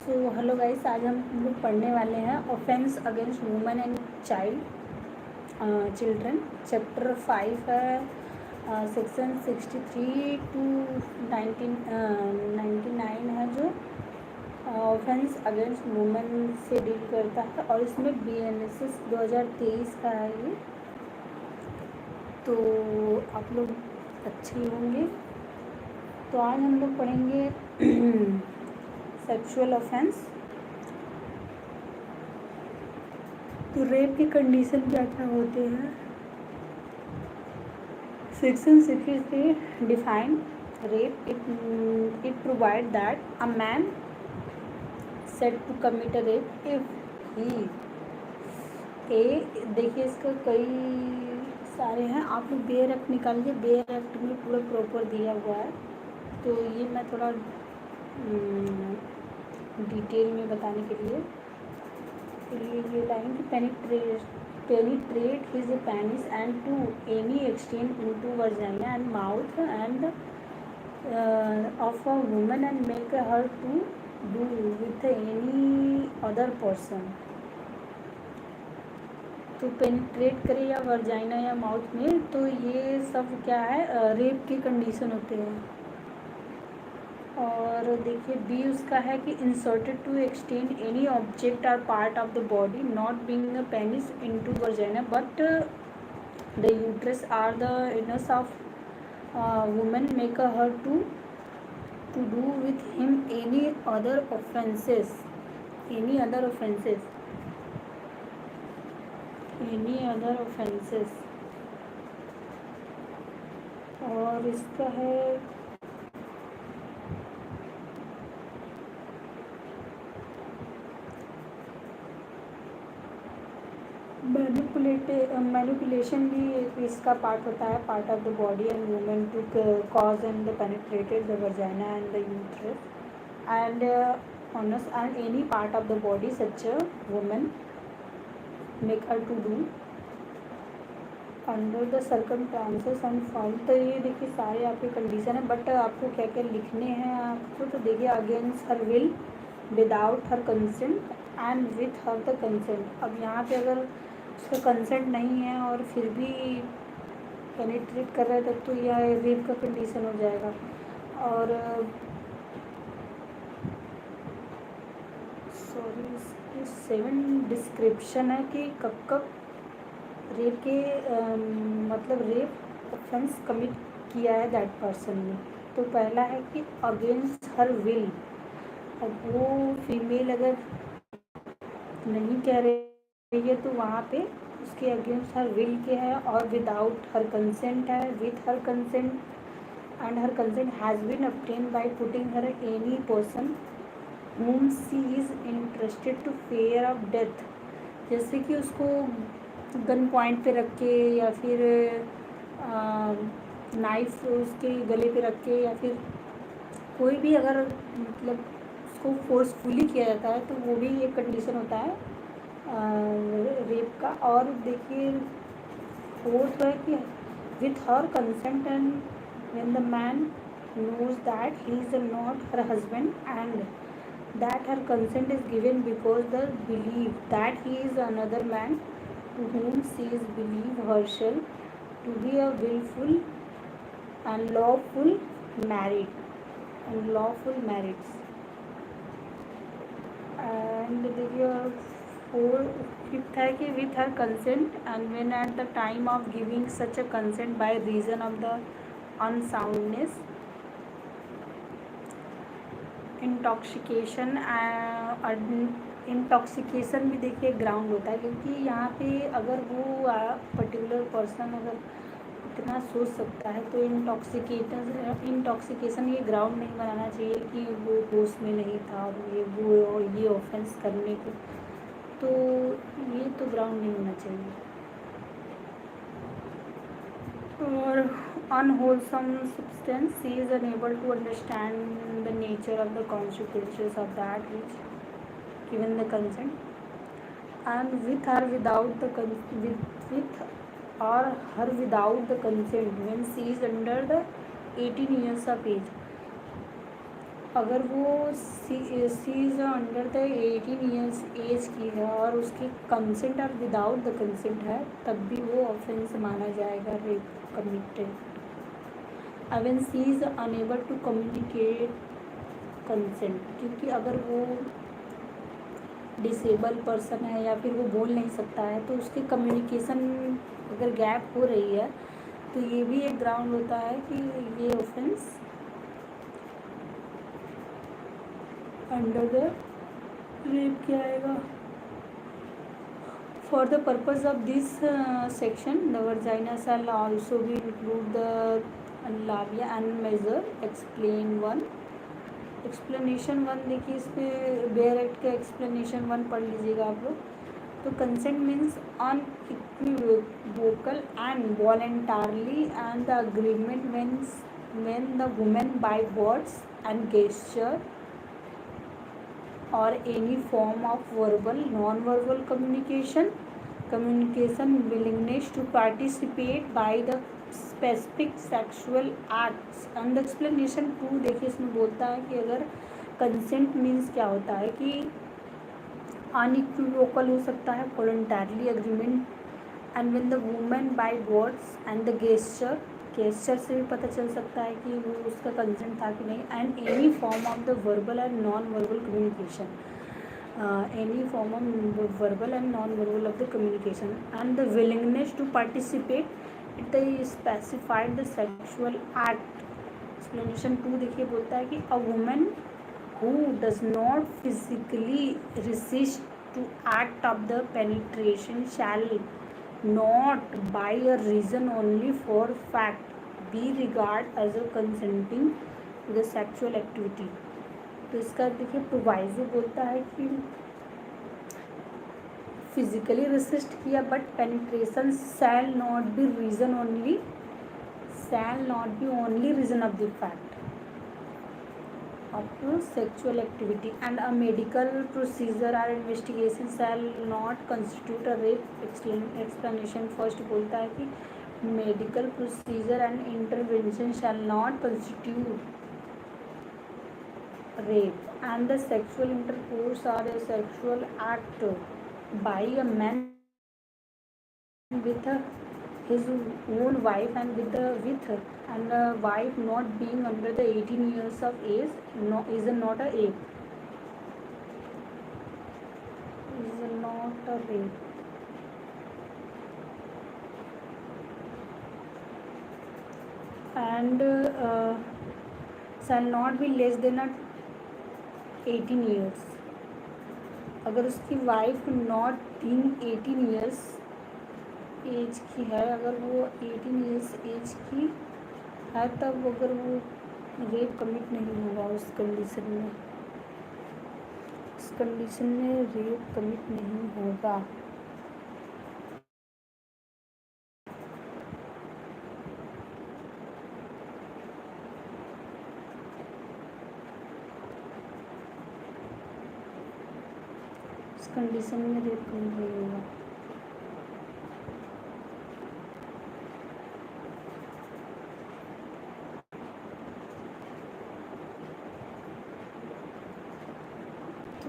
So hello guys, आज हम लोग पढ़ने वाले हैं offence against women and children. Chapter 5 है, सेक्शन 63 टू 99 है, जो ऑफेंस अगेंस्ट वुमेन से डील करता है। और इसमें BNS 2023 का है ये, तो आप लोग अच्छे ही होंगे। तो आज हम लोग पढ़ेंगे सेक्सुअल ऑफेंस। तो रेप की कंडीशन क्या क्या होते हैं। Section 63 define rape. It provide that a man said to commit a rape if he a. देखिए इसका कई सारे हैं, आप लोग बेयर एक्ट निकालिए। बेयर एक्ट में पूरा प्रॉपर दिया हुआ है, तो ये मैं थोड़ा डिटेल में बताने के लिए ये लाइन की penetrate his penis and to any extent into vagina and mouth and of a woman and make her to do with any other person। तो पेनिट्रेट करे या वर्जाइना या माउथ में, तो ये सब क्या है, रेप की कंडीशन होते हैं। और देखिए बी उसका है कि inserted to extend any object or part of the body not being a penis into vagina but the uterus or the anus of women make her to do with him any other offences. और इसका है manipulation भी इसका part होता है, part of the body and women to cause and penetrated the vagina and the uterus and anus and any part of the body such a women make her to do under the circumstances and found. तो ये देखिए सारे आपके condition है, but आपको क्या क्या लिखने हैं आपको। तो देखिए against her will, without her consent and with her the consent. अब यहाँ पे अगर उसका कंसेंट नहीं है और फिर भी पेनिट्रेट कर रहा है, तब तो यह रेप का कंडीशन हो जाएगा। और सॉरी 7 डिस्क्रिप्शन है कि कब कब रेप के मतलब रेप ऑफेंस कमिट किया है दैट पर्सन ने। तो पहला है कि अगेंस्ट हर विल। अब वो फीमेल अगर नहीं कह रही है तो वहाँ पे उसके अगेंस्ट हर विल के है, और विदाउट हर कंसेंट है, with her consent and her consent has been obtained by putting her any person whom she is interested to fear of death। जैसे कि उसको गन पॉइंट पे रख के या फिर नाइफ उसके गले पे रख के, या फिर कोई भी अगर मतलब उसको फोर्सफुली किया जाता है, तो वो भी एक कंडीशन होता है रेप का। और देखिए फोर्थ है कि with her consent and when the man knows that he is not her husband and that her consent is given because the belief that he is another man to whom she is believe herself to be a willful and lawful marriage and देखिए fifth है कि with her consent and when at the time of giving such a consent by reason of the unsoundness intoxication भी देखिए ground होता है, क्योंकि यहाँ पे अगर वो पर्टिकुलर पर्सन अगर इतना सोच सकता है तो इंटॉक्सिकेशन ये ग्राउंड नहीं बनाना चाहिए कि वो होश में नहीं था ये ऑफेंस करने को, तो ये तो ग्राउंड नहीं होना चाहिए। और unwholesome substance, she is unable to understand the nature of the consequences of that which given the consent, and with or without the consent when she is under the 18 years of age। अगर वो she is under the 18 years age की है और उसकी consent और without the consent है, तब भी वो ऑफेंस माना जाएगा rape committed. When she is unable to communicate consent, क्योंकि अगर वो डिसेबल पर्सन है या फिर वो बोल नहीं सकता है, तो उसकी कम्युनिकेशन अगर गैप हो रही है तो ये भी एक ग्राउंड होता है कि ये ऑफेंस अंडर द रेप क्या आएगा। For the purpose of this section the vagina shall also भी include the labia and major explain one. Explanation one देखिए, इसमें बेयर एक्ट का एक्सप्लेनेशन वन पढ़ लीजिएगा आप लोग। तो consent means unequivocal and voluntarily and the agreement means when the woman by words and gesture or any form of verbal non-verbal communication willingness to participate by the specific sexual acts। and the explanation two देखिए, इसमें बोलता है कि अगर consent means क्या होता है कि अनइक्विवोकल हो सकता है, voluntarily agreement, and when the women by words and the gesture से भी पता चल सकता है कि वो उसका कंसेंट था कि नहीं, and any form of the verbal and non verbal communication, any form of verbal and non verbal of the communication and the willingness to participate it specified the sexual act. Explanation two देखिए, बोलता है कि a women who does not physically resist to act of the penetration shall not by a reason only for fact be regarded as a consenting to the sexual activity। तो इसका देखिए proviso बोलता है कि फिजिकली रेसिस्ट किया but penetration shall not be only reason of the fact of sexual activity, and a medical procedure or investigation shall not constitute a rape। explanation first बोलता है कि medical procedure and intervention shall not constitute rape, and the sexual intercourse or a sexual act by a man with his own wife and with and a wife not being under the 18 years of age is not a rape, and shall not be less than 18 years। अगर उसकी wife not being 18 years age की है, अगर वो 18 years age की है, तब अगर वो रेप कमिट नहीं होगा उस कंडीशन में रेप कमिट नहीं होगा। उस कंडीशन में रेप कमिट नहीं होगा।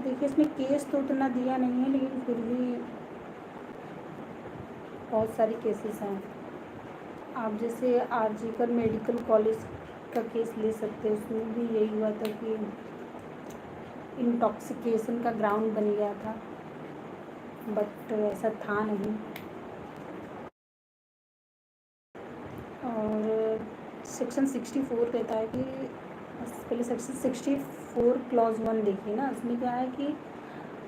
देखिए, इसमें केस तो उतना दिया नहीं है, लेकिन फिर भी बहुत सारे केसेस हैं। आप जैसे आरजीकर मेडिकल कॉलेज का केस ले सकते हैं, उसमें भी यही हुआ था कि इंटॉक्सिकेशन का ग्राउंड बन गया था, बट ऐसा था नहीं। और सेक्शन 64 कहता है कि पहले सेक्शन 64 क्लॉज 1 देखिए ना, उसमें क्या है कि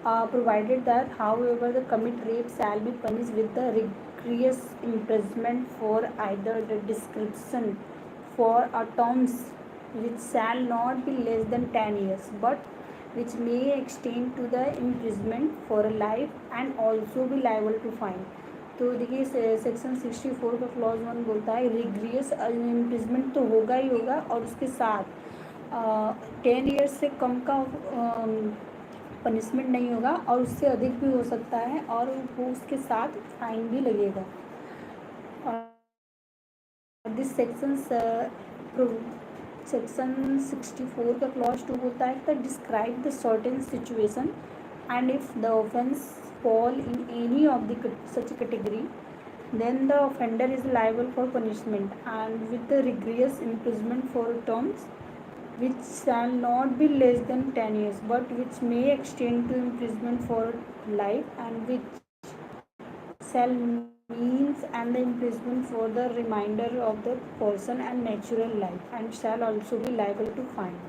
provided that however the commit rape shall be punish with the rigorous imprisonment for either the description for a terms which shall not be less than 10 years but which may extend to the imprisonment for life and also be liable to fine. तो देखिए, section 64 का clause 1 बोलता है रिग्रियस imprisonment तो होगा ही होगा, और उसके साथ 10 years से कम का पनिशमेंट नहीं होगा, और उससे अधिक भी हो सकता है, और वो उसके साथ फाइन भी लगेगा। और दिस सेक्शंस सेक्शन 64 का क्लॉज 2 होता है the describe the certain situation and if the offence fall in any of the such category then the offender is liable for punishment and with the rigorous imprisonment for terms which shall not be less than 10 years but which may extend to imprisonment for life and which shall means and the imprisonment for the remainder of the person and natural life and shall also be liable to fine.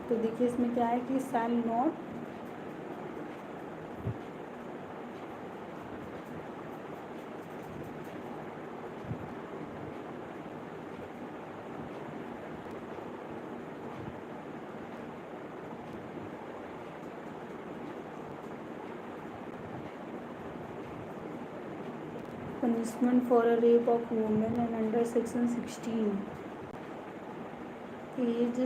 तो देखिए इसमें क्या है कि shall not punishment for a rape of woman and under section 16 as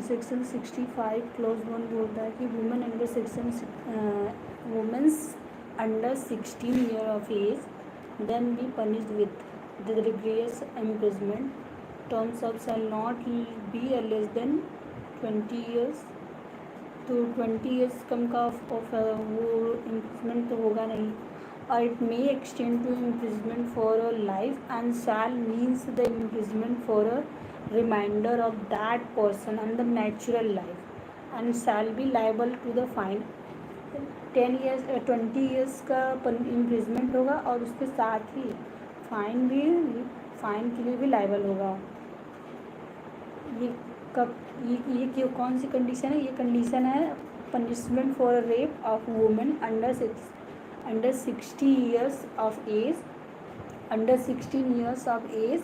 section 65 clause 1 बोलता है कि women under section women's under 16 year of age then be punished with the rigorous imprisonment terms of shall not be less than 20 years. तो 20 years कम का वो imprisonment तो होगा नहीं और it may extend to imprisonment for a life and shall means the imprisonment for a remainder of that person and the natural life and shall be liable to the fine. 10 years 20 years का imprisonment होगा और उसके साथ ही fine के लिए भी liable होगा. ये कब ये कौन सी कंडीशन है? ये कंडीशन है punishment for rape of women under 60 years of age under 16 years of age.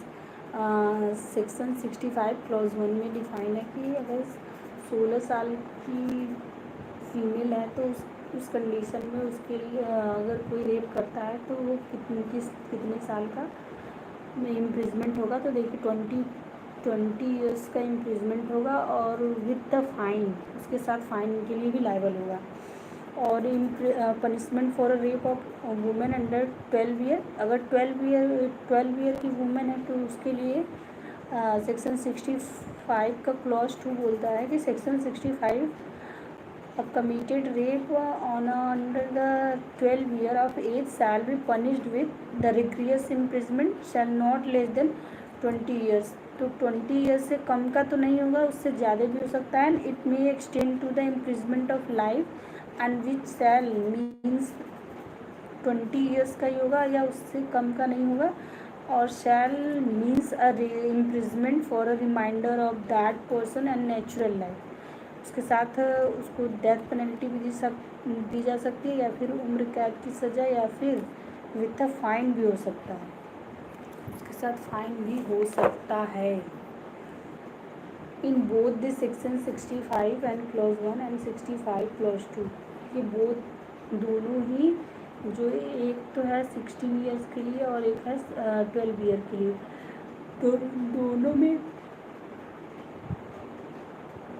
Section 65 clause 1 में डिफाइन है कि अगर 16 साल की फीमेल है तो उस कंडीशन में उसके लिए अगर कोई रेप करता है तो वो कितने साल का इम्प्रिजमेंट होगा. तो देखिए 20 ईयर्स का इम्प्रिजमेंट होगा और विद द फाइन उसके साथ फाइन के लिए भी लाइबल होगा. और punishment for a rape of women under 12 year. अगर 12 ईयर की वुमेन है तो उसके लिए सेक्शन 65 का क्लॉज 2 बोलता है कि section 65 committed rape on under the 12 year of age shall be punished with the rigorous imprisonment shall not less than 20 years. तो 20 ईयर्स से कम का तो नहीं होगा, उससे ज़्यादा भी हो सकता है. And it may extend to the imprisonment of life and which shall means 20 years का ही होगा या उससे कम का नहीं होगा. और shall means a imprisonment for a remainder of that person and natural life. उसके साथ उसको डेथ पेनल्टी भी दी जा सकती है या फिर उम्र कैद की सज़ा या फिर विथ अ फाइन भी हो सकता है. उसके साथ फाइन भी हो सकता है. In both the section 65 and clause 1 and 65 clause 2 ये दोनों ही जो एक तो है 16 ईयर्स के लिए और एक है 12 ईयर के लिए. तो दोनों में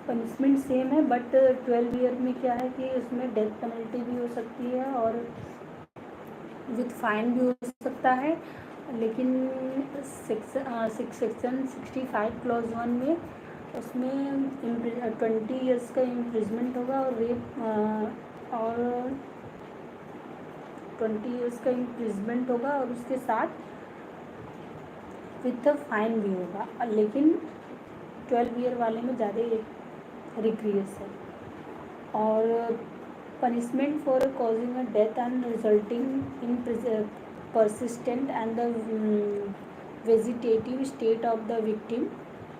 पनिशमेंट सेम है बट 12 ईयर में क्या है कि उसमें डेथ पेनल्टी भी हो सकती है और विथ फाइन भी हो सकता है. लेकिन सेक्शन 65 क्लॉज 1 में उसमें 20 ईयर्स का इम्प्रिजमेंट होगा और रेप और 20 ईयर्स का इम्प्रिजमेंट होगा और उसके साथ विथ फाइन भी होगा. लेकिन 12 ईयर वाले में ज़्यादा रिग्रेस है. और punishment for causing a death and resulting in persistent and the vegetative state of the victim.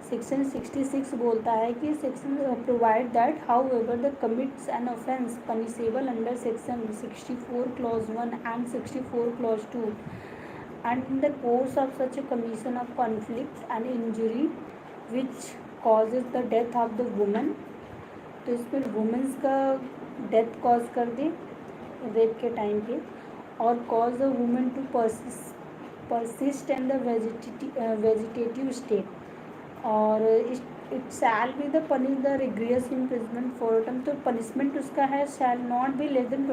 Section 66 बोलता है कि section provide that however the commits an offence punishable under section 64 clause 1 and 64 clause 2 and in the course of such a commission of conflict and injury which causes the death of the woman. तो इसमें women's का death cause कर दे rape के time पे और cause the women to persist in the vegetative state और it shall be the punish the rigorous imprisonment for term. तो punishment उसका है shall not be less than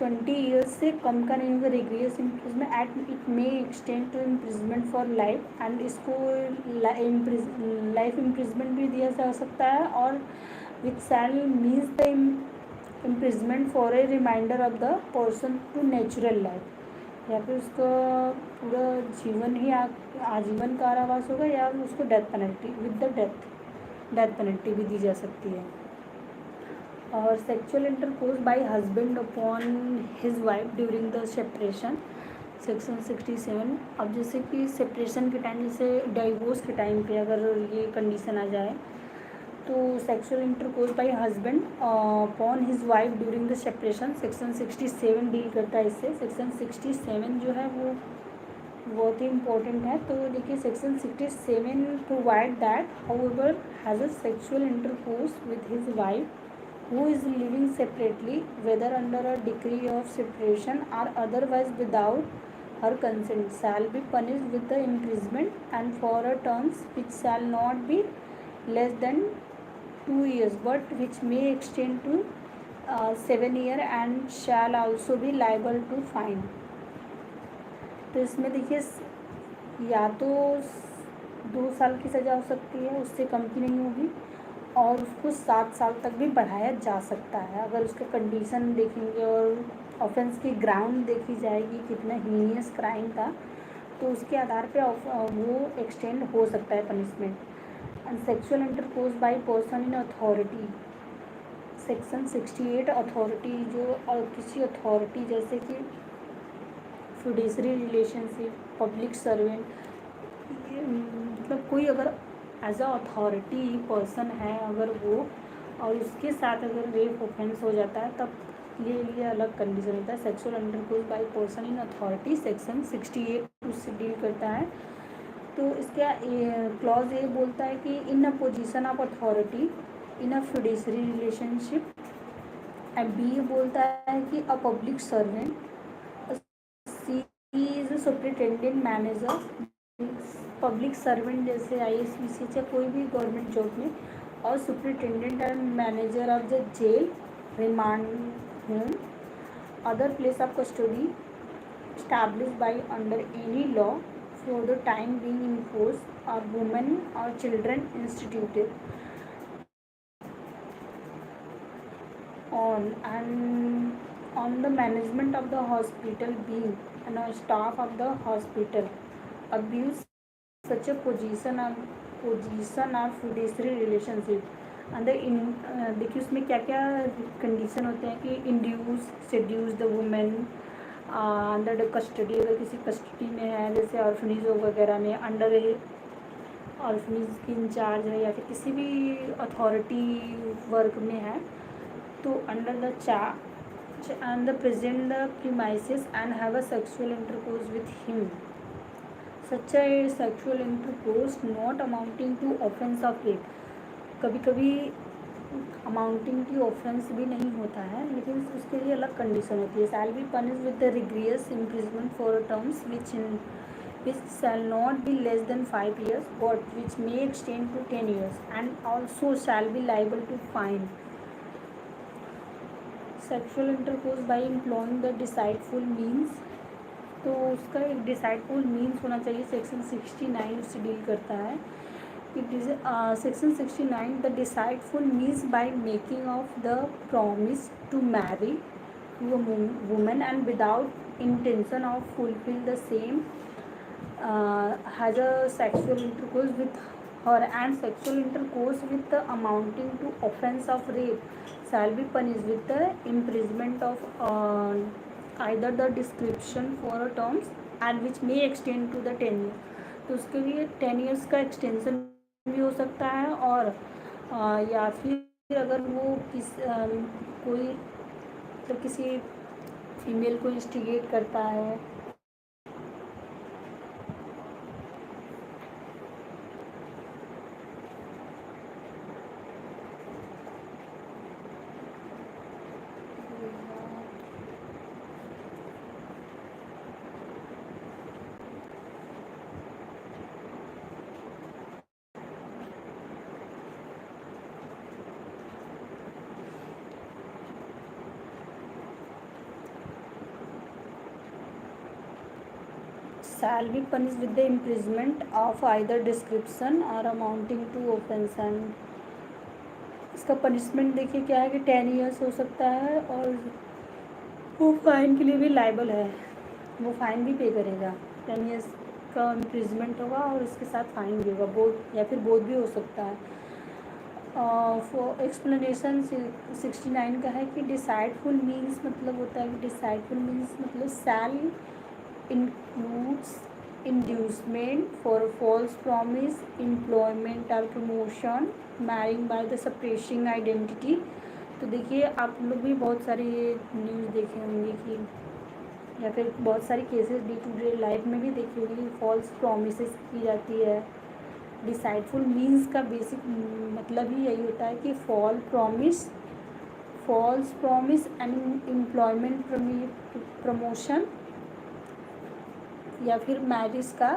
20 years से कम का नहीं होगा rigorous imprisonment at it may extend to imprisonment for life, and इसको लाइफ इम्प्रिजमेंट भी दिया जा सकता है, और which shall means the imprisonment for a remainder of the person to natural life, या फिर उसका पूरा जीवन ही आजीवन कारावास होगा, या उसको death penalty with the death penalty भी दी जा सकती है। और sexual intercourse bye husband upon his wife during the separation, section 67। अब जैसे कि सेपरेशन के टाइम, जैसे डाइवोर्स के टाइम पे अगर ये कंडीशन आ जाए, तो sexual intercourse bye husband upon his wife during the separation, section 67 deal करता है इससे। सेक्शन 67 जो है वो बहुत ही इम्पोर्टेंट है। तो देखिए section 67 provide that however has a sexual intercourse with his wife who is living separately, whether under a decree of separation or otherwise without her consent, shall be punished with the imprisonment and for a terms which shall not be less than 2 years but which may extend to 7 years and shall also be liable to fine। तो इसमें देखिए या तो 2 साल की सज़ा हो सकती है, उससे कम की नहीं होगी, और उसको 7 साल तक भी बढ़ाया जा सकता है। अगर उसके कंडीशन देखेंगे और ऑफेंस की ग्राउंड देखी जाएगी कितना हीनियस क्राइम था, तो उसके आधार पे वो एक्सटेंड हो सकता है punishment. And sexual intercourse by person in authority, section 68 authority, जो किसी अथॉरिटी जैसे कि फिड्यूशरी रिलेशनशिप, पब्लिक सर्वेंट, मतलब कोई अगर एज अ अथॉरिटी पर्सन है अगर वो, और उसके साथ अगर रेप ऑफेंस हो जाता है तब ये अलग कंडीशन होता है। Sexual intercourse by person in authority section 68 उससे डील करता है। तो इसका क्लॉज ये बोलता है कि in a position of authority in a fiduciary relationship, and B ये बोलता है कि a public servant, C is a superintendent manager, public servant जैसे IAS या कोई भी गवर्नमेंट जॉब में, और superintendent and manager of the jail, remand home, other place of custody established by under any law for the time being enforced, or women or children instituted on the management of the hospital being and a staff of the hospital abuse such a position of fiduciary relationship। देखिए उसमें क्या क्या condition होते हैं कि induce seduces the women under the custody, अगर किसी custody में है जैसे ऑर्फनेज वगैरह में, अंडर ऑर्फनेज की इंचार्ज है, या फिर किसी भी अथॉरिटी वर्क में है, तो under the charge and the present the premises and have a sexual intercourse with him, such a sexual intercourse not amounting to offence of rape. कभी कभी अमाउंटिंग की ऑफेंस भी नहीं होता है, लेकिन उसके लिए अलग कंडीशन होती है। Shall be punish with the rigorous imprisonment for terms which shall not be less than 5 years but which may extend to 10 years and also shall be liable to fine। Sexual intercourse by employing the deceitful means, तो उसका एक डिसाइडफुल means होना चाहिए। Section 69 उससे deal करता है। Section 69 the decideful means by making of the promise to marry to a woman and without intention of fulfill the same has a sexual intercourse with her, and sexual intercourse with the amounting to offense of rape shall be punished with the imprisonment of either the description for a terms and which may extend to the 10 years। तो उसके लिए 10 years का extension भी हो सकता है, और या फिर अगर वो कोई मतलब किसी फीमेल को इंस्टिगेट करता है, shall be punished with the imprisonment of either description or amounting to offense। And इसका पनिशमेंट देखिए क्या है कि 10 ईयर्स हो सकता है, और वो फाइन के लिए भी लाइबल है, वो फाइन भी पे करेगा। 10 ईयर्स का इम्प्रिजमेंट होगा और इसके साथ फाइन भी होगा, बोथ या फिर बोथ भी हो सकता है। फॉर एक्सप्लेनेशन 69 का है कि डिसाइडफुल मीन्स मतलब होता है कि डिसाइडफुल मीन्स मतलब शैल includes inducement for false promise, employment or promotion, marrying by the suppressing identity। तो देखिए आप लोग भी बहुत सारे न्यूज़ देखे होंगे कि या फिर बहुत सारे cases day to day life में भी देखी होंगे कि फॉल्स प्रॉमिसेस की जाती है। डिसाइडफुल मीन्स का बेसिक मतलब ही यही होता है कि false promise and employment promotion या फिर मैरिज का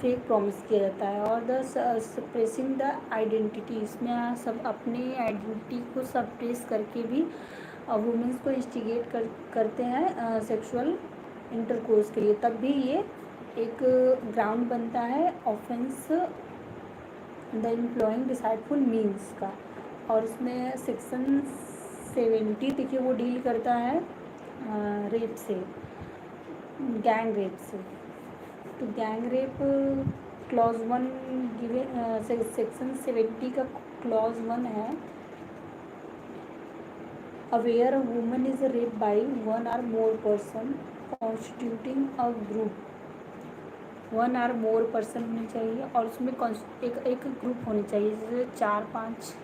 फेक प्रॉमिस किया जाता है। और द सप्रेसिंग द आइडेंटिटी, इसमें सब अपनी आइडेंटिटी को सप्रेस करके भी वुमेंस को इंस्टिगेट करते हैं सेक्सुअल इंटरकोर्स के लिए, तब भी ये एक ग्राउंड बनता है ऑफेंस द एम्प्लॉइंग डिसाइडफुल मीन्स का। और इसमें सेक्शन 70 देखिए वो डील करता है रेप से, गैंग रेप से। तो gang rape clause 1 given section 70 का क्लॉज 1 है, where a woman is rape by one or more person constituting a group, one or more person होनी चाहिए और उसमें एक ग्रुप होनी चाहिए, जैसे 4-5,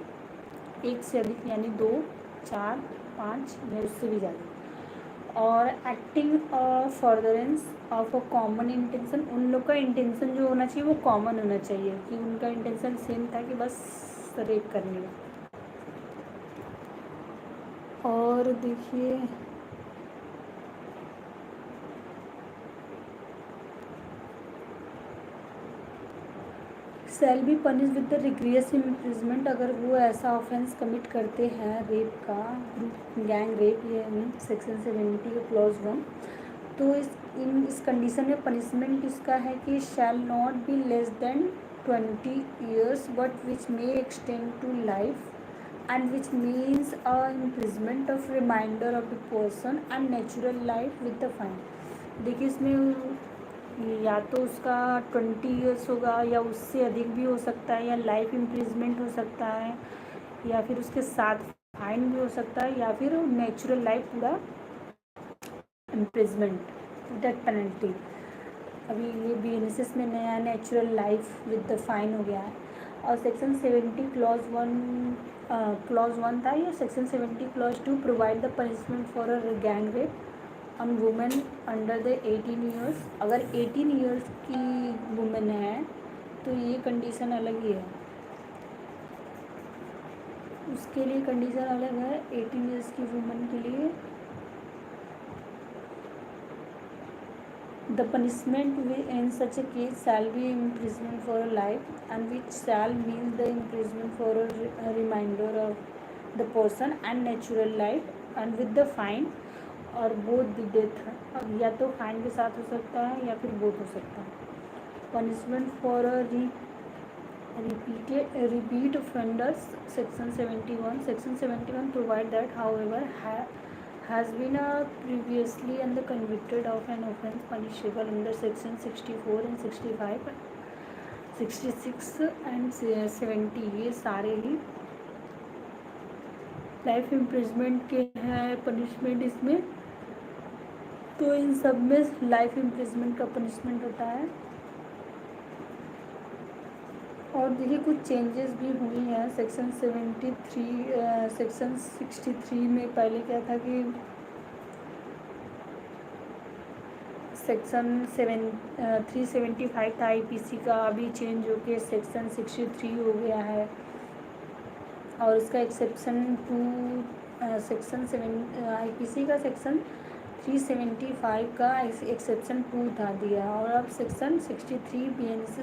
एक से अधिक यानी 2, 4, 5 या उससे भी ज़्यादा। और acting furtherance of a common intention, उन लोग का इंटेंशन जो होना चाहिए वो कॉमन होना चाहिए कि उनका इंटेंशन सेम था कि बस रेप करने का। और देखिए shall be punish with the rigorous imprisonment, अगर वो ऐसा ऑफेंस कमिट करते हैं रेप का, गैंग रेप, ये सेक्शन 70 का क्लॉज 1, तो इस कंडीशन में पनिशमेंट इसका है कि shall not be less than 20 years but which may extend to life and which means a imprisonment of remainder of the person and natural life with the fine. देखिए इसमें या तो उसका 20 ईयर्स होगा या उससे अधिक भी हो सकता है, या लाइफ इम्प्रिजमेंट हो सकता है, या फिर उसके साथ फाइन भी हो सकता है, या फिर नेचुरल लाइफ पूरा इम्प्रिजमेंट डेथ पेनल्टी। अभी ये BNS में नया natural life with the fine हो गया है। और सेक्शन 70 क्लॉज 1 था, ये section 70 clause 2 provide the punishment for a gang rape on women under the 18 years. अगर 18 ईयर्स की वुमेन है तो ये कंडीशन अलग ही है, उसके लिए कंडीशन अलग है। 18 ईयर्स की वुमेन के लिए the punishment in such a case shall be imprisonment for a life and which shall mean the imprisonment for a remainder of the person and natural life and with the fine और both the death. अब या तो fine के साथ हो सकता है या फिर बोथ हो सकता है। Punishment for a repeat offenders section 71 provide that however has been previously and convicted of an offence punishable under section 64 and 65, 66 and 70, ये सारे ही लाइफ इम्प्रिजमेंट के हैं पनिशमेंट इसमें। तो इन सब में लाइफ इम्प्रिजमेंट का पनिशमेंट होता है। और देखिए कुछ चेंजेस भी हुई हैं सेक्शन 63 में। पहले क्या था कि सेक्शन 375 था IPC का, अभी चेंज होके सेक्शन 63 हो गया है। और इसका एक्सेप्शन 2 सेक्शन 7 IPC का सेक्शन 375 का एक्सेप्शन 2 था दिया। और अब section 63 BNS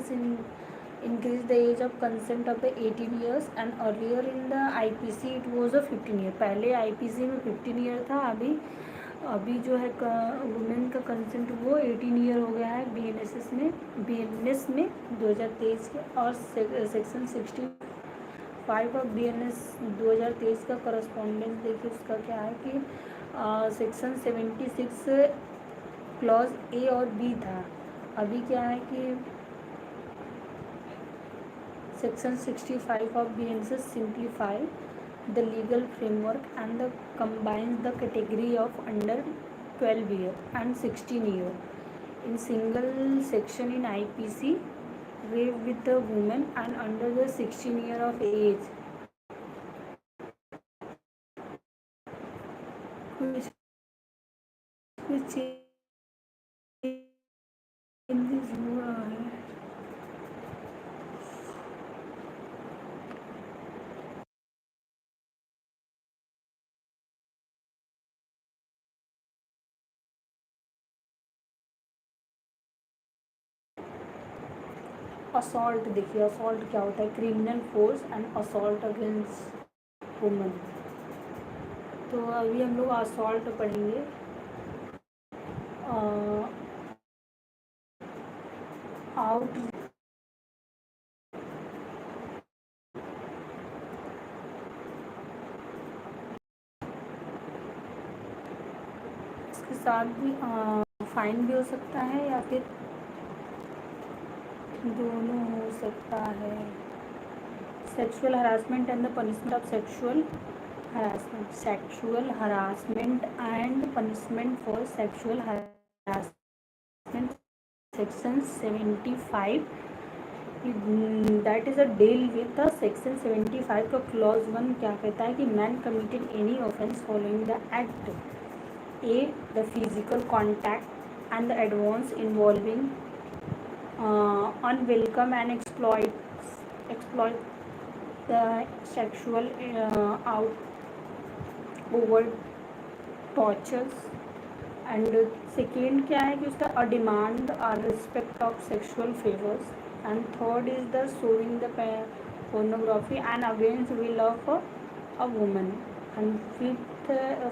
increase the age of consent of the 18 years and earlier in the IPC it was a 15 year। पहले IPC में 15 ईयर था, अभी अभी जो है वुमेन का कंसेंट वो 18 ईयर हो गया है BNS में 2023 के। और सेक्शन 65 ऑफ BNS 2023 का करस्पॉन्डेंस देखिए उसका क्या है कि सेक्शन 76 क्लॉज A और B था। अभी क्या है कि section 65 of BNS simplify the legal framework and combines the category of under 12 year and 16 year in single section in IPC, rape with a woman and under the 16 year of age, which changes हुआ है। Assault देखिए, assault क्या होता है, criminal force and assault against woman. तो अभी हम लोग असॉल्ट पढ़ेंगे। आउट इसके साथ भी फाइन भी हो सकता है या फिर दोनों हो सकता है। Sexual harassment and the punishment of sexual harassment and punishment for sexual harassment section 75 that is a deal with the section 75 का क्लॉज 1 क्या कहता है कि man committed any offence following the act A, the physical contact and the advance involving unwelcome and exploit the sexual over tortures। And second क्या है कि उसका a demand or respect of sexual favours. And third is the showing the pornography and against will of a woman. And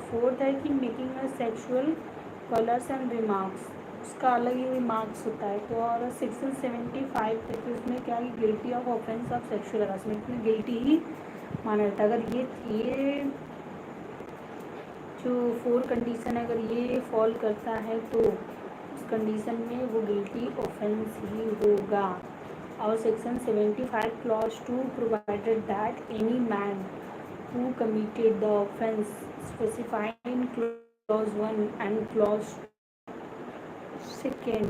fourth है कि making a sexual colours and remarks, उसका अलग ही remarks होता है। तो और सेक्शन 75 देखिए उसमें क्या है, guilty of offence of sexual harassment में गिल्टी ही माना जाता है। अगर ये जो 4 कंडीशन है अगर ये फॉल करता है तो उस कंडीशन में वो गिल्टी ऑफेंस ही होगा। और section 75 clause 2 provided that any man who committed the offence specified in clause 1 and clause 2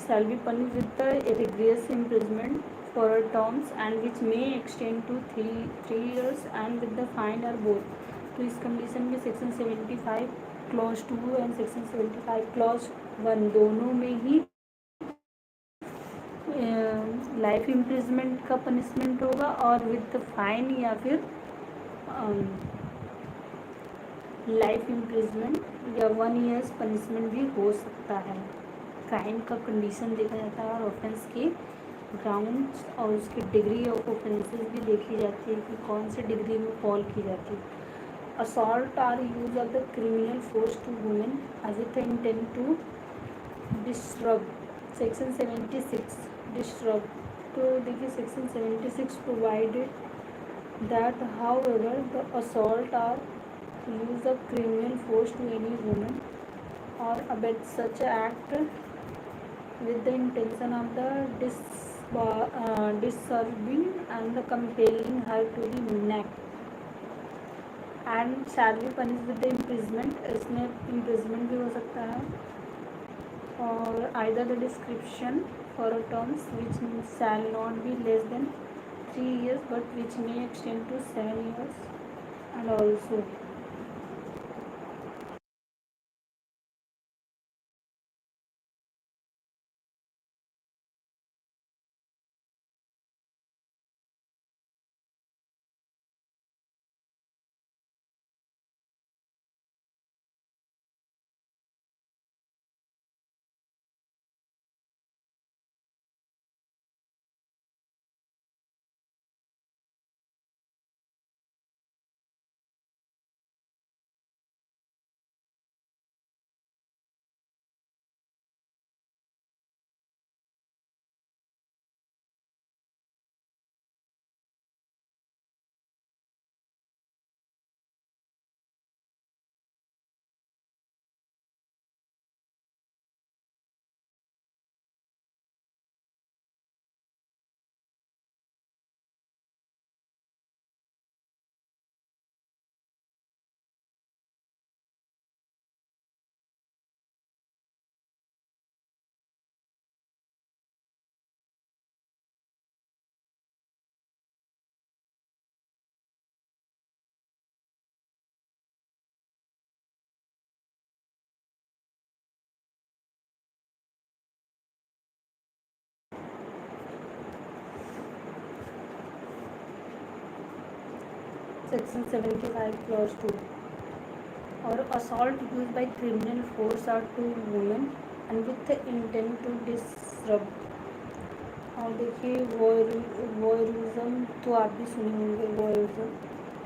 shall be punished with the rigorous imprisonment for terms and which may extend to 3 years and with the fine or both। तो इस condition में section 75 clause 2 and section 75 clause 1 दोनों में ही life imprisonment का punishment होगा और with fine या फिर लाइफ इम्प्रिजमेंट या 1 ईयर्स पनिशमेंट भी हो सकता है। क्राइम का कंडीशन देखा जाता है और ऑफेंस के ग्राउंड्स और उसकी डिग्री ऑफ ऑफेंसेस भी देखी जाती है कि कौन से डिग्री में फॉल की जाती है। Assault or use of the criminal force to women as it intend to disturb. Section 76 disturb. तो देखिए section 76 provided that however the assault or use of criminal force to any women or abet such act with the intention of the disturbing and the compelling her to the neck and shall be punished with the imprisonment। इसमें imprisonment भी हो सकता है और either the description for a terms which shall not be less than 3 years but which may extend to 7 years and also section 75 clause 2। और assault use by criminal force or to women and with intent to disrupt. और देखिए voyeurism तो आप भी सुने होंगे। Voyeurism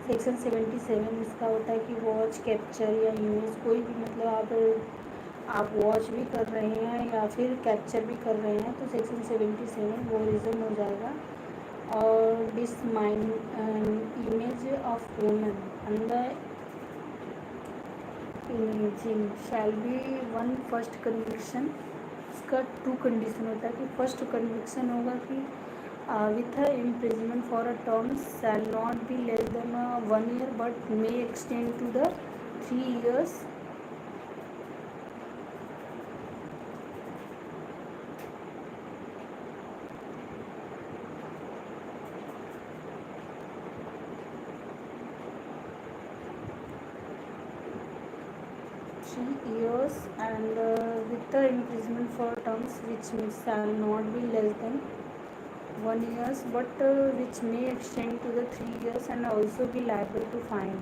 section 77 इसका होता है कि वॉच कैप्चर या इमेज कोई भी, मतलब आप वॉच भी कर रहे हैं या फिर कैप्चर भी कर रहे हैं तो सेक्शन 77 वॉयरिज्म हो जाएगा। और disseminate image of women and the imaging shall be one first conviction. इसका 2 कंडीशन होता है कि फर्स्ट कन्विक्शन होगा कि with imprisonment for a term shall not be less than 1 year but may extend to the 3 years। and with the imprisonment for terms which shall not be less than 1 year but which may extend to the 3 years and also be liable to fine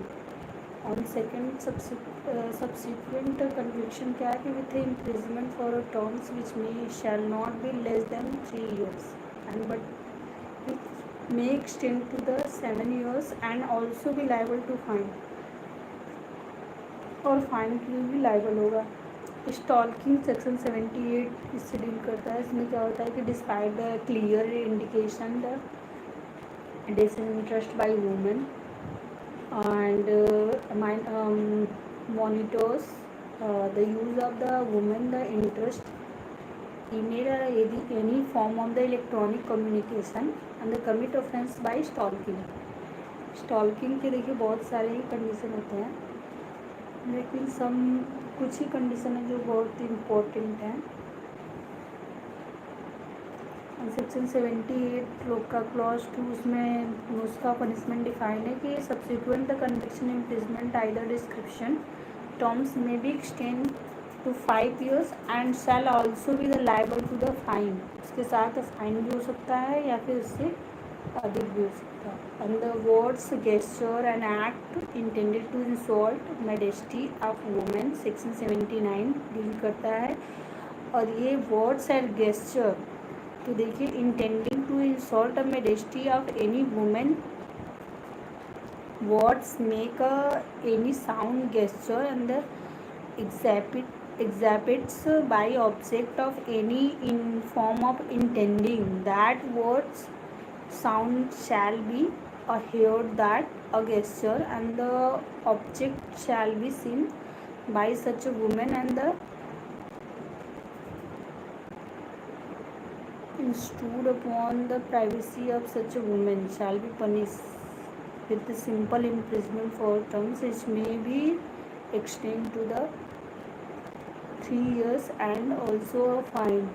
on second subsequent conviction क्या है कि with imprisonment for terms which shall not be less than 3 years and but which may extend to the 7 years and also be liable to fine। और fine के लिए भी liable होगा। Stocking section 78 इससे deal करता है। इसमें क्या होता है कि despite the clear indication the disinterest by women and monitors the use of the woman the interest email or any form of the electronic communication and the commit offense by stalking। Stalking के देखिए बहुत सारे ही condition होते हैं लेकिन कुछ ही condition है जो बहुत इम्पोर्टेंट हैं। सेक्शन 78 लोग का क्लॉज 2 उसमें उसका पनिशमेंट डिफाइन है कि subsequent the conviction imprisonment either description terms में be extend to 5 years and shall also be the liable to the fine. उसके साथ फाइन भी हो सकता है या फिर उससे अधिक भी हो सकता है। And the words gesture and act intended to insult majesty of women section 79 deal करता है। और ये वर्ड्स एंड गेस्चर तो देखिए intending to insult a majesty of any women words make any sound gesture and the exhibits by object of any in form of intending that words sound shall be heard that a gesture and the object shall be seen by such a woman and the intrude upon the privacy of such a woman shall be punished with the simple imprisonment for terms which may be extend to the 3 years and also a fine।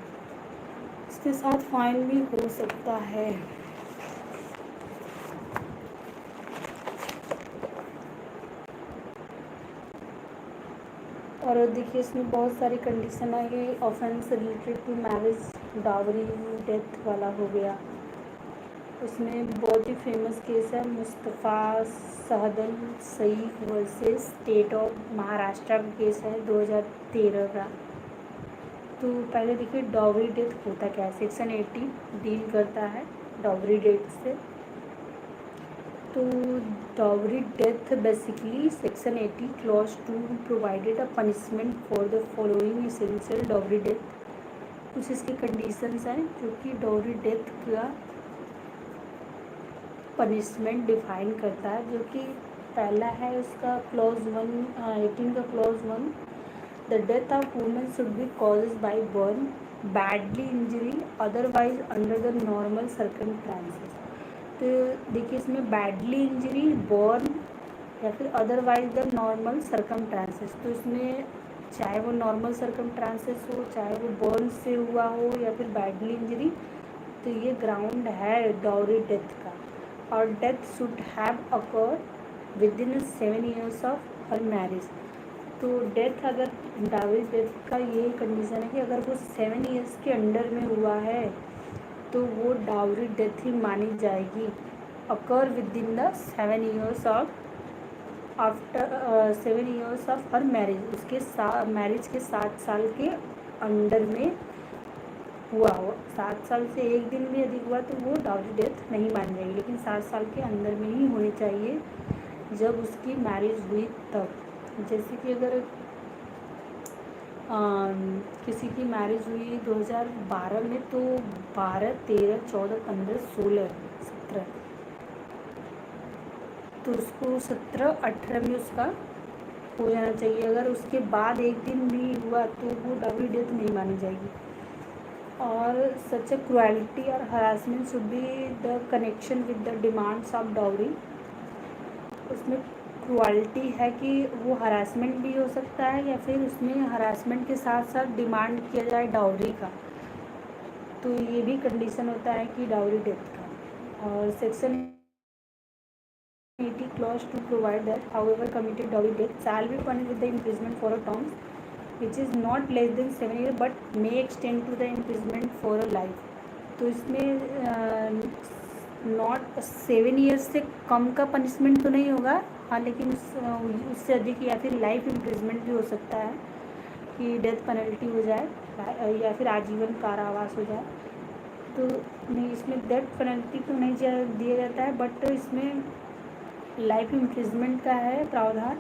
इसके साथ fine भी हो सकता है। और देखिए इसमें बहुत सारी कंडीशन है। ये offence related to marriage dowry death वाला हो गया। उसमें बहुत ही फेमस केस है Mustafa Shahdal Saeed versus state of Maharashtra का केस है 2013 का। तो पहले देखिए डावरी डेथ होता क्या है। सेक्शन 80 डील करता है डावरी डेथ से। तो dowry death basically section 80 clause 2 provided a punishment for the following essential dowry death. कुछ इसके कंडीशंस हैं जो कि डावरी डेथ का पनिशमेंट डिफाइन करता है। जो कि पहला है उसका क्लॉज 18 का clause 1 the death of women should be caused by burn badly injury otherwise under the normal circumstances. तो देखिए इसमें बैडली इंजरी बर्न या फिर अदरवाइज द नॉर्मल सर्कमस्टेंसेस। तो इसमें चाहे वो नॉर्मल सर्कमस्टेंसेस हो चाहे वो बर्न से हुआ हो या फिर बैडली इंजरी तो ये ग्राउंड है डावरी डेथ का। और death should have occurred with in 7 years of her marriage. तो डेथ अगर डावरी डेथ का यही कंडीशन है कि अगर वो 7 years के अंडर में हुआ है तो वो डावरी डेथ ही मानी जाएगी। occur within the 7 years of after 7 years of her marriage, उसके मैरिज के 7 साल के अंडर में हुआ हो। 7 साल से एक दिन भी अधिक हुआ तो वो डाउरी डेथ नहीं मानी जाएगी, लेकिन 7 साल के अंदर में ही होनी चाहिए जब उसकी मैरिज हुई तब। जैसे कि अगर किसी की मैरिज हुई 2012 में तो 12, 13, 14, 15, 16, 17, तो उसको 17, 18 में उसका हो जाना चाहिए। अगर उसके बाद एक दिन भी हुआ तो वो डाउरी डेथ नहीं मानी जाएगी। और सच ए क्रुएल्टी और harassment should be the connection with the demands of dowry. उसमें क्रुएल्टी है कि वो हरासमेंट भी हो सकता है या फिर उसमें हरासमेंट के साथ साथ डिमांड किया जाए डाउरी का, तो ये भी कंडीशन होता है कि डाउरी डेथ का। और section 80 clause to provide that however committed dowry death shall be punished with the imprisonment for a term which is not less than 7 years but may extend to the imprisonment for a life। तो इसमें not 7 years से कम का punishment तो नहीं होगा, हाँ, लेकिन उससे अधिक या फिर लाइफ इम्प्रिजमेंट भी हो सकता है कि डेथ पेनल्टी हो जाए या फिर आजीवन कारावास हो जाए। तो नहीं, इसमें डेथ पेनल्टी तो नहीं दिया जाता है, बट इसमें लाइफ इम्प्रिजमेंट का है प्रावधान।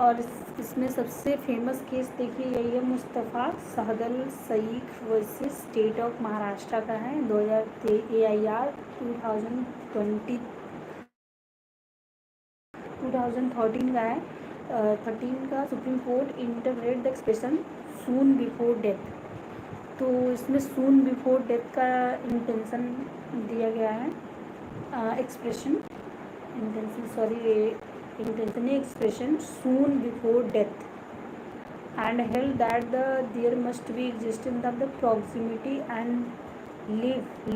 और इसमें सबसे फेमस केस देखिए यही है, Mustafa Sahgal Shaikh versus state of Maharashtra का है, 2013 का है। 13 का supreme court interpret the expression soon before death. तो इसमें सून बिफोर डेथ का इंटेंशन दिया गया है, expression expression soon before death, and held that there must be existence of the proximity and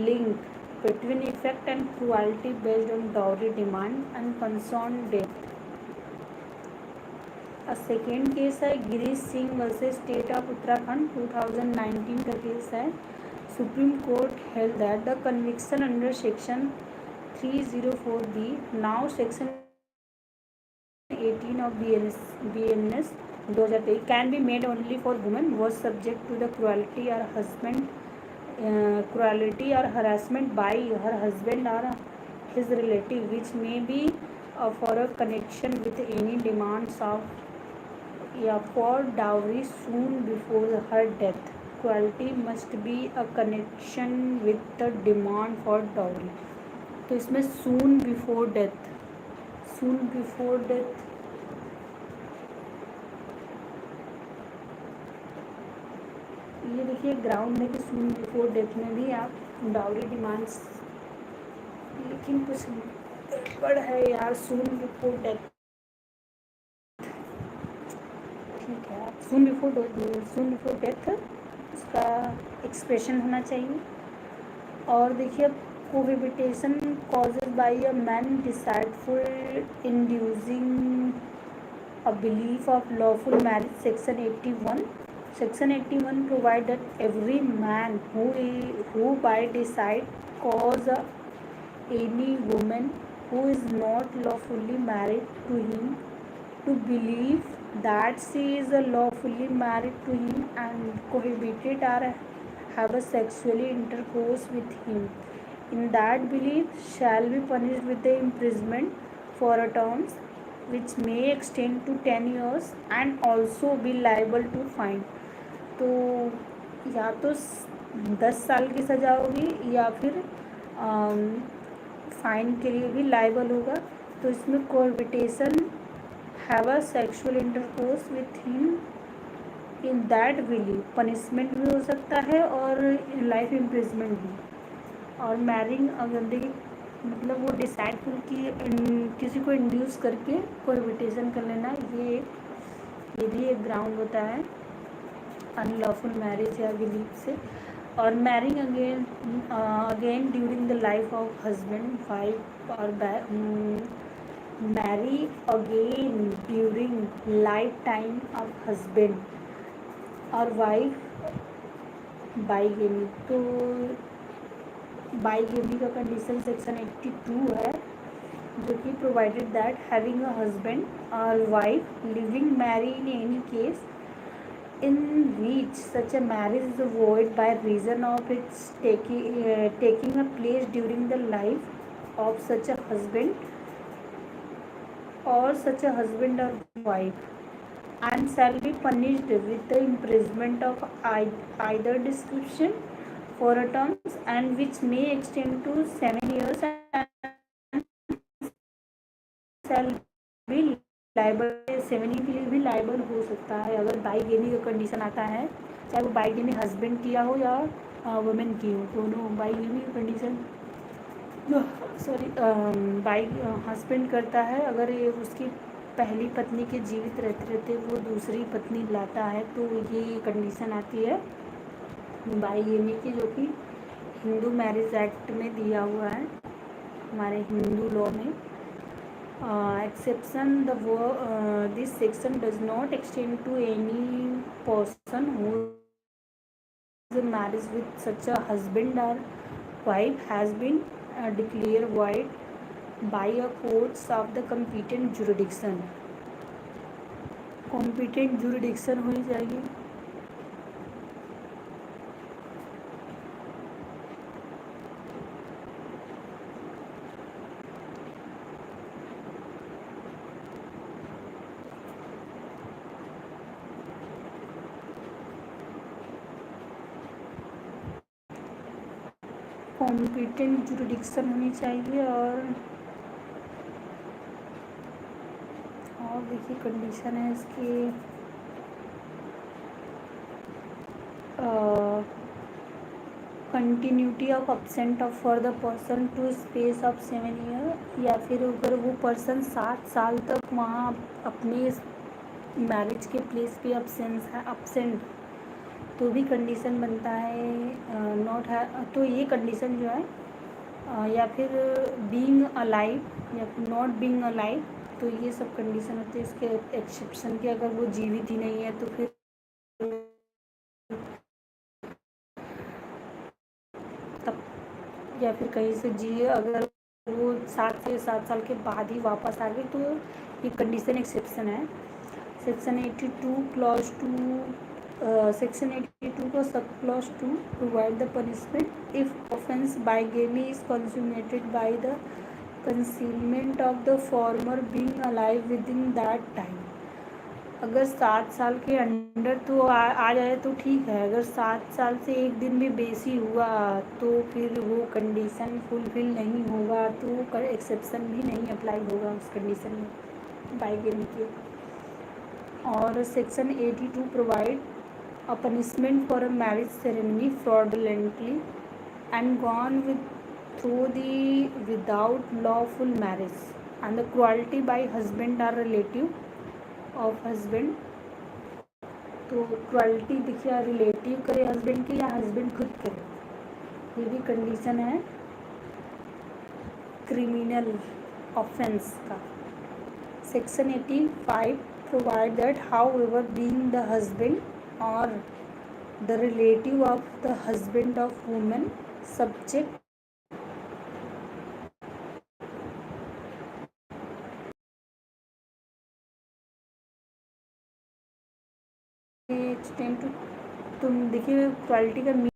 link between effect and cruelty based on dowry demand and concerned death। A second case है Girish Singh versus state of Uttarakhand, 2019 का case है। Supreme court held that the conviction under section 304B now section 18 of BNS 2023 can be made only for women was subject to the cruelty or harassment by her husband or his relative, which may be for a connection with any demands for dowry soon before her death। Cruelty must be a connection with the demand for dowry। तो इसमें soon before death ये देखिए ground है कि सून before death में भी आप dowry demands, लेकिन कुछ गड़बड़ है यार, सून बिफोर डेथ, ठीक है, सून बिफोर डेथ उसका एक्सप्रेशन होना चाहिए। और देखिए cohabitation caused by a man deceitful inducing a belief of lawful marriage, section 81 provide that every man who by deceit cause any woman who is not lawfully married to him to believe that she is lawfully married to him and cohabited or have a sexually intercourse with him in that belief shall be punished with the imprisonment for a terms which may extend to 10 years and also be liable to fine। तो या तो 10 साल की सज़ा होगी या फिर fine के लिए भी लाइबल होगा। तो इसमें cohabitation, have a sexual intercourse with him in that belief, punishment भी हो सकता है और लाइफ इम्प्रिजमेंट भी। और मैरिंग अगर देखिए मतलब वो डिसाइडफुल की किसी को इंड्यूस करके कोहबिटेशन कर लेना, ये भी एक ग्राउंड होता है अनलॉफुल मैरिज या बिलीव से। और marrying again during the life of husband wife, और marry again during life time of husband और वाइफ बाइगेमी। तो बाईगेमी का कंडीशन सेक्शन 82 है, जो कि provided that having a husband और wife living marry in any case in which such a marriage is void by reason of its taking a place during the life of such a husband or wife, and shall be punished with the imprisonment of either description for a terms, and which may extend to 7 years, and shall be liable 7 के लिए भी liable हो सकता है अगर बाईगेमी का condition आता है, चाहे वो बाईगेमी हस्बैंड किया हो या वुमेन की हो, दोनों बाईगेमी का कंडीशन सॉरी बाई हस्बैंड करता है, अगर ये उसकी पहली पत्नी के जीवित रहते रहते वो दूसरी पत्नी लाता है तो ये कंडीशन आती है बाईगेमी की, जो कि हिंदू मैरिज एक्ट में दिया हुआ है हमारे हिंदू लॉ में. Exception, this section does not extend to any person who is in marriage with such a husband or wife has been declared void by a courts of the competent jurisdiction. Competent jurisdiction होनी चाहिए. Competent jurisdiction होनी चाहिए. और देखिए condition है इसकी continuity of absent of for the person to space of 7 year, या फिर अगर वो पर्सन 7 साल तक वहाँ अपने मैरिज के प्लेस पे अब्सेंट तो भी कंडीशन बनता है नॉट है. तो ये कंडीशन जो है या फिर बीइंग अलाइव या फिर नॉट बीइंग अलाइव, तो ये सब कंडीशन होती है इसके एक्सेप्शन के. अगर वो जीवित ही नहीं है तो फिर तब या फिर कहीं से जिए, अगर वो 7 साल के बाद ही वापस आ गए तो ये कंडीशन एक्सेप्शन है. सेक्शन 82 क्लॉज 2 सेक्शन 82 का sub clause 2 provide the punishment if offence bigamy is consummated by the concealment of the former being alive within that time. अगर 7 साल के अंडर तो आ जाए तो ठीक है, अगर 7 साल से एक दिन भी बेसी हुआ तो फिर वो कंडीशन फुलफिल नहीं होगा, तो एक्सेप्शन भी नहीं अप्लाई होगा उस कंडीशन में बाईगेमी के. और section 82 provide a punishment for a marriage ceremony fraudulently and gone through the without lawful marriage, and the cruelty by husband or relative of husband. तो क्रुएल्टी देखिए रिलेटिव करे हस्बैंड की या हस्बैंड खुद करे, ये भी कंडीशन है क्रिमिनल ऑफेंस का. Section 85 provide that how ever being the husband और the relative of the husband of woman subject extend to. तुम देखिए क्वालिटी का मीनिंग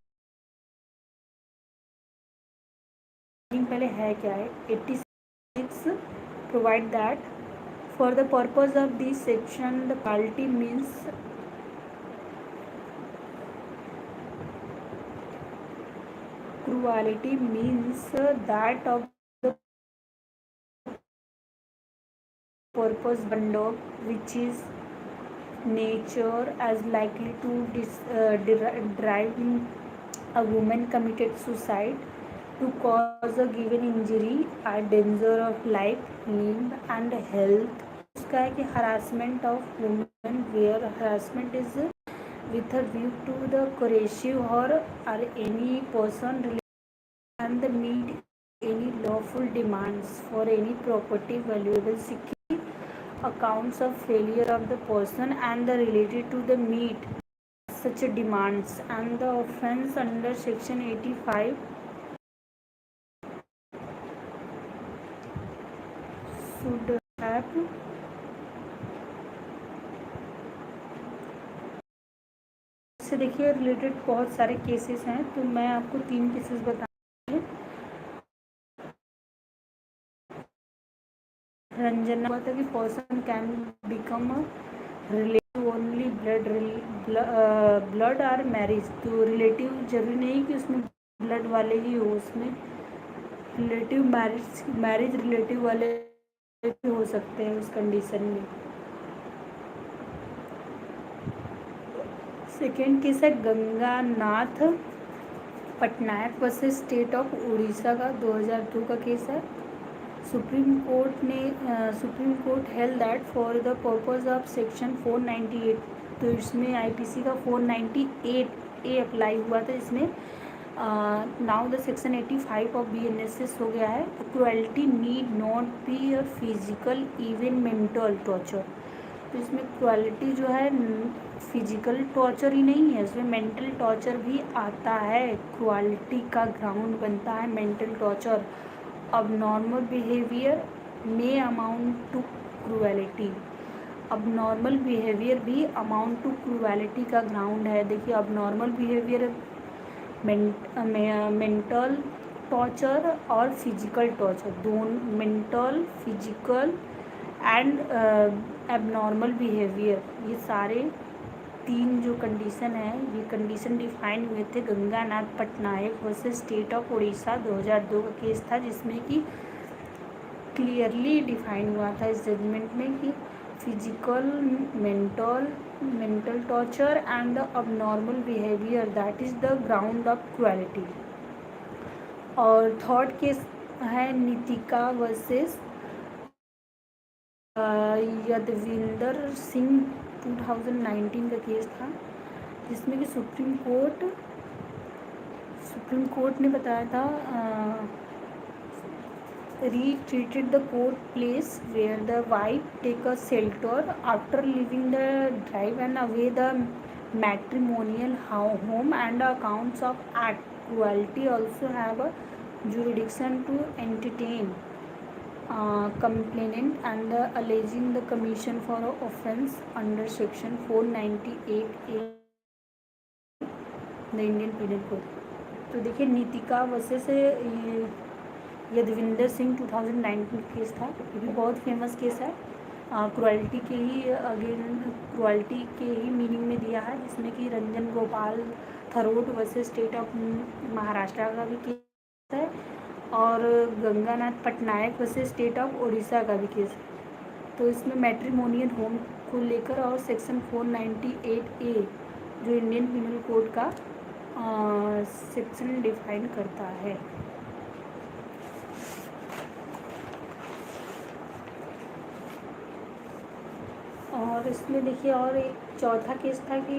पहले है क्या है. 86 provide that for the purpose of this section the quality means cruelty means that of the purpose dog which is nature as likely to drive a woman committed suicide to cause a given injury at danger of life, limb and health. उसका है कि harassment of women where harassment is with a view to the coercive or any person and the meet any lawful demands for any property, valuable security, accounts of failure of the person and the related to the meet such demands, and the offence under section 85 should have से देखिए related बहुत सारे cases हैं, तो मैं आपको 3 cases बताऊंगी। रंजना हुआ था कि person can become relative only blood or marriage, तो रिलेटिव जरूरी नहीं कि उसमें ब्लड वाले ही हो, उसमें रिलेटिव मैरिज रिलेटिव वाले भी हो सकते हैं उस कंडीशन में। सेकेंड केस है Ganganath Patnaik versus state of Orissa का 2002 का केस है। Supreme court held that for the purpose of section 498, तो इसमें आईपीसी का 498 ए अप्लाई हुआ था। इसमें now the section 85 of BNS हो गया है। Cruelty need not be a physical even mental torture, तो इसमें क्रुएल्टी जो है फिजिकल टॉर्चर ही नहीं है, इसमें मेंटल टॉर्चर भी आता है। क्रुएल्टी का ग्राउंड बनता है मेंटल टॉर्चर। अब नॉर्मल बिहेवियर में अमाउंट टू क्रुएलिटी, अब नॉर्मल बिहेवियर भी अमाउंट टू क्रुएलिटी का ग्राउंड है। देखिए अब नॉर्मल बिहेवियर मेंटल टॉर्चर और फिजिकल टॉर्चर, दोनों mental physical and abnormal behaviour, ये सारे 3 जो कंडीशन है, ये कंडीशन डिफाइन हुए थे Ganganath Patnaik versus state of Orissa 2002 का केस था, जिसमें कि क्लियरली डिफाइन हुआ था इस जजमेंट में कि physical mental torture and the abnormal behaviour that is the ground of cruelty. और थर्ड केस है नीतिका वर्सेस यदविंदर सिंह 2019 का केस था, जिसमें कि सुप्रीम कोर्ट ने बताया था retreated the court place where the wife take a shelter after leaving the drive and away the matrimonial home and accounts of act cruelty also have a jurisdiction to entertain complainant and alleging the commission for a offence under section 498A the Indian penal code. तो देखिए Nitika versus Yadvinder Singh 2019 case था, ये भी बहुत famous case है। Cruelty के ही again cruelty के ही meaning में दिया है, जिसमें कि Ranjan Gopal Tharot versus state of Maharashtra का भी केस है और Ganganath Patnaik versus state of Orissa का भी केस है। तो इसमें मैट्रिमोनियल होम को लेकर और सेक्शन 498A जो इंडियन पीनल कोड का सेक्शन डिफाइन करता है। और इसमें देखिए और एक चौथा केस था कि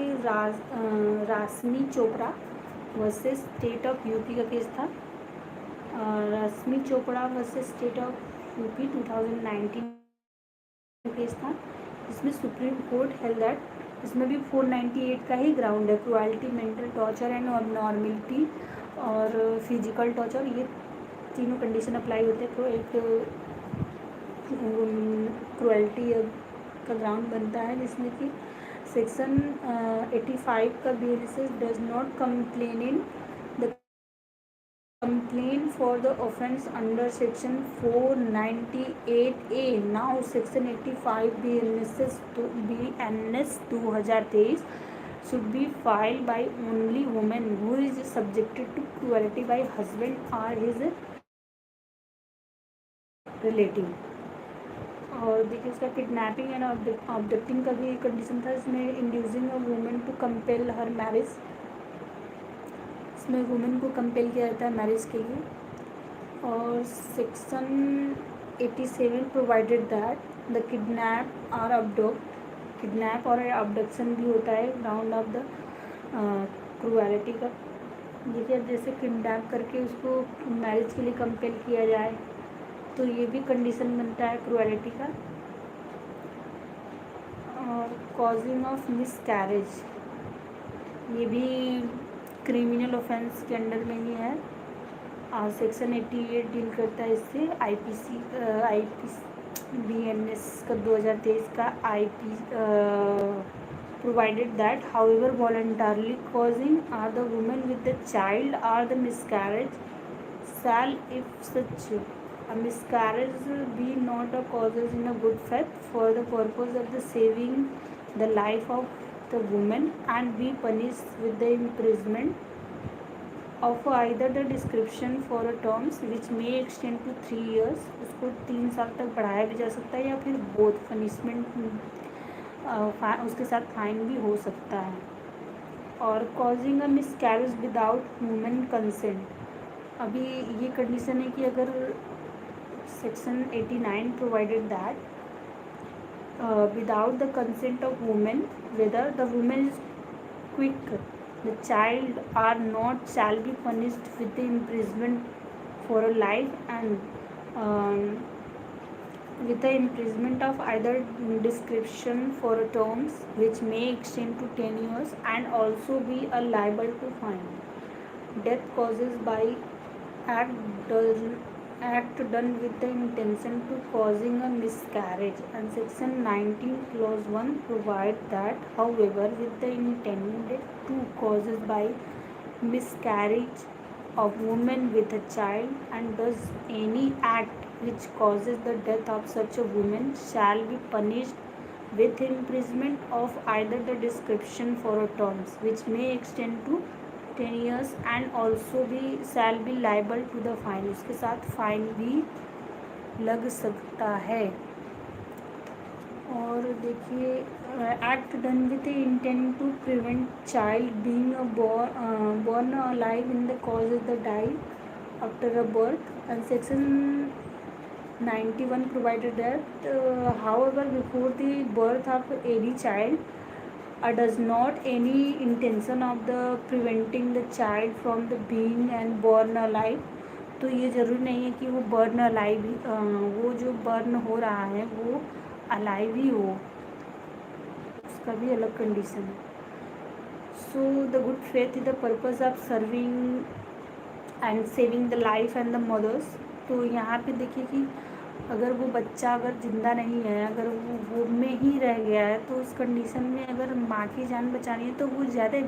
Rashmi Chopra versus state of UP का केस था। Rashmi Chopra versus state of UP 2019 case था, जिसमें सुप्रीम कोर्ट हेल्ड दैट, इसमें भी 498 का ही ग्राउंड है, cruelty mental torture and abnormality और फिजिकल टॉर्चर, ये तीनों कंडीशन अप्लाई होते हैं। तो एक क्रुएल्टी का ग्राउंड बनता है, जिसमें कि सेक्शन 85 का BNS does not complain for the offence under section 498A. Now section 85 BNS 2023 should be filed by only woman who is subjected to cruelty by husband or his relative। और देखिए उसका kidnapping and अबडक्टिंग का भी condition था, इसमें inducing a women to compel her marriage, इसमें women को compel किया जाता है मैरिज के लिए। और section 87 provided that the kidnap और अबडक्शन भी होता है ग्राउंड ऑफ द क्रुएलिटी का। देखिए जैसे किडनैप करके उसको मैरिज के लिए कंपेल किया जाए, तो ये भी कंडीशन बनता है क्रुएलिटी का। और कॉजिंग ऑफ मिसकैरेज, ये भी क्रिमिनल ऑफेंस के अंडर में ही है और सेक्शन 88 डील करता है इससे। BNS का 2023 का IP provided that however voluntarily causing are the woman with the child or the miscarriage shall if such a miscarriage be not a causes in a good faith for the purpose of the saving the life of the woman and be punished with the imprisonment of either the description for a terms which may extend to 3 years, उसको 3 साल तक बढ़ाया भी जा सकता है या फिर बोथ पनिशमेंट उसके साथ फाइन भी हो सकता है. और causing a miscarriage without women consent, अभी ये कंडीशन है कि अगर section 89 provided that without the consent of woman whether the woman is quick the child or not shall be punished with the imprisonment for a life and with the imprisonment of either description for a terms which may extend to 10 years and also be a liable to fine. Death causes by act done with the intention to causing a miscarriage, and section 19 clause 1 provide that however with the intended to causes by miscarriage of woman with a child and does any act which causes the death of such a woman shall be punished with imprisonment of either the description for a terms which may extend to 10 years and also be shall be liable to the fine, उसके साथ fine भी लग सकता है. और देखिए act done with intent to prevent child being born alive in the causes the die after a birth, and section 91 provided that however before the birth of any child does not any intention of the preventing the child from the being and born alive, तो ये ज़रूरी नहीं है कि वो burn alive वो जो burn हो रहा है वो अलाइव ही हो, उसका भी अलग कंडीशन है. So the good faith is the purpose of serving and saving the life and the mothers. तो यहाँ पे देखिए कि अगर वो बच्चा अगर ज़िंदा नहीं है, अगर वो वोम में ही रह गया है, तो उस कंडीशन में अगर माँ की जान बचानी है तो वो ज़्यादा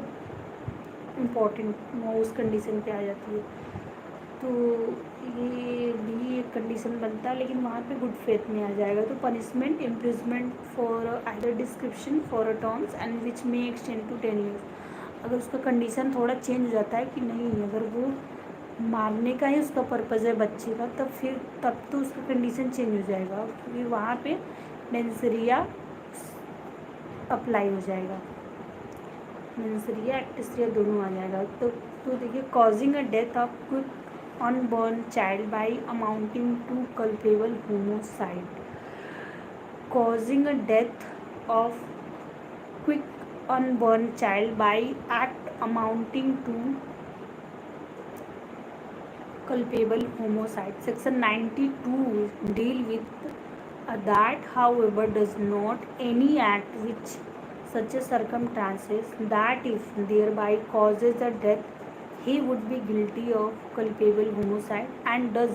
इम्पोर्टेंट वो उस कंडीशन पे आ जाती है. तो ये भी एक कंडीशन बनता है, लेकिन वहाँ पे गुड फेथ में आ जाएगा. तो punishment imprisonment for either description for a terms and which may extend to 10 years. अगर उसका कंडीशन थोड़ा चेंज हो जाता है कि नहीं अगर वो मारने का ही उसका पर्पज़ है बच्चे का, तब तो उसका कंडीशन चेंज हो जाएगा, क्योंकि वहाँ पे मेंसरिया अप्लाई हो जाएगा, मेंसरिया एक्टिसरिया दोनों आ जाएगा. तो देखिए causing a death of quick unborn child by amounting to culpable homicide. Causing a death of quick unborn child by act amounting to culpable homicide. Section 92 deal with that however does not any act which such a circumstances that if thereby causes the death he would be guilty of culpable homicide and does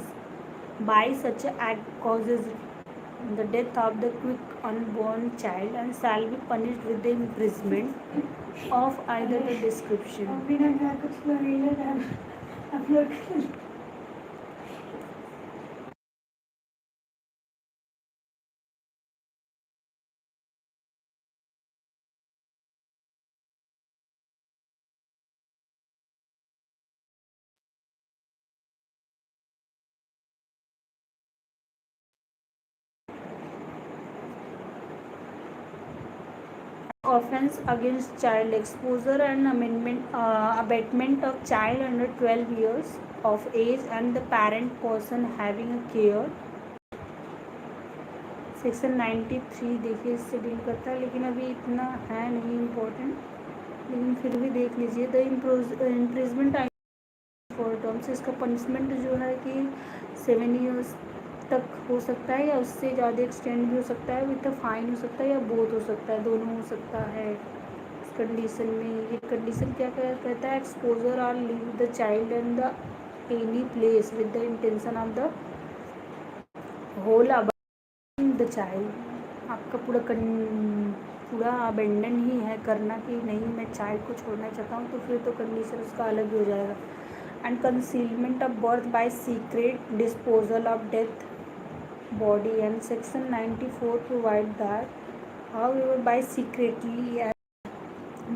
by such a act causes the death of the quick unborn child and shall be punished with the imprisonment of either the description. Offense against child exposure and abatement of child under 12 years of age and the parent person having a care. Section 93 देखिए इससे deal करता है, लेकिन अभी इतना है नहीं important, लेकिन फिर भी देख लीजिए. द इम्प्रिजमेंट फॉर टर्म्स, इसका पनिशमेंट जो है कि 7 years तक हो सकता है या उससे ज़्यादा एक्सटेंड भी हो सकता है, विद फाइन हो सकता है या बोथ हो सकता है, दोनों हो सकता है. इस कंडीशन में ये कंडीशन क्या कहता है, एक्सपोजर और leave the child and the any place with the intention of the whole the child. आपका पूरा अबेंडन ही है करना कि नहीं मैं चाइल्ड को छोड़ना चाहता हूँ, तो फिर तो कंडीशन उसका अलग ही हो जाएगा। And concealment of birth by secret disposal of death body and section 94 provide that however by secretly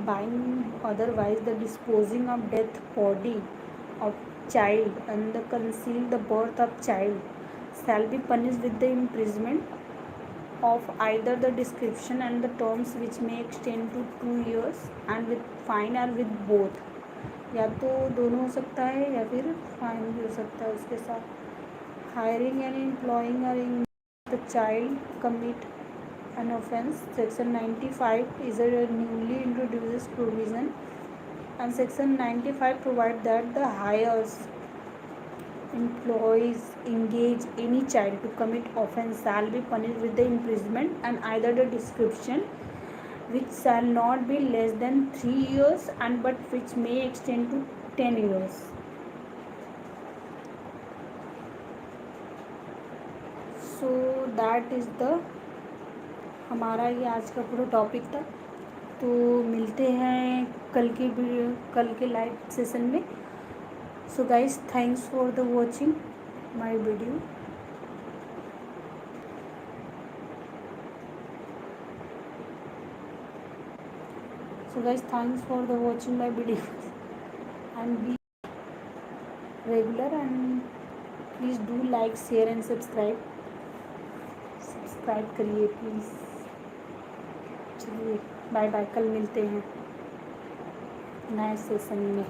buying otherwise the disposing of death body of child and the conceal the birth of child shall be punished with the imprisonment of either the description and the terms which may extend to 2 years and with fine or with both। या तो दोनों हो सकता है या फिर fine भी हो सकता है उसके साथ। हायरिंग एंड एम्प्लॉइंग और the child commit an offence, section 95 is a newly introduced provision, and section 95 provide that the hires, employees engage any child to commit offence shall be punished with the imprisonment and either the description which shall not be less than 3 years and but which may extend to 10 years। so that is the हमारा ये आज का पूरा topic था। तो मिलते हैं कल के लाइव सेशन में। So guys thanks for the watching my video. So guys thanks for the watching my video and be regular and please do like share and subscribe करिए प्लीज़। चलिए बाय बाय, कल मिलते हैं नए session में।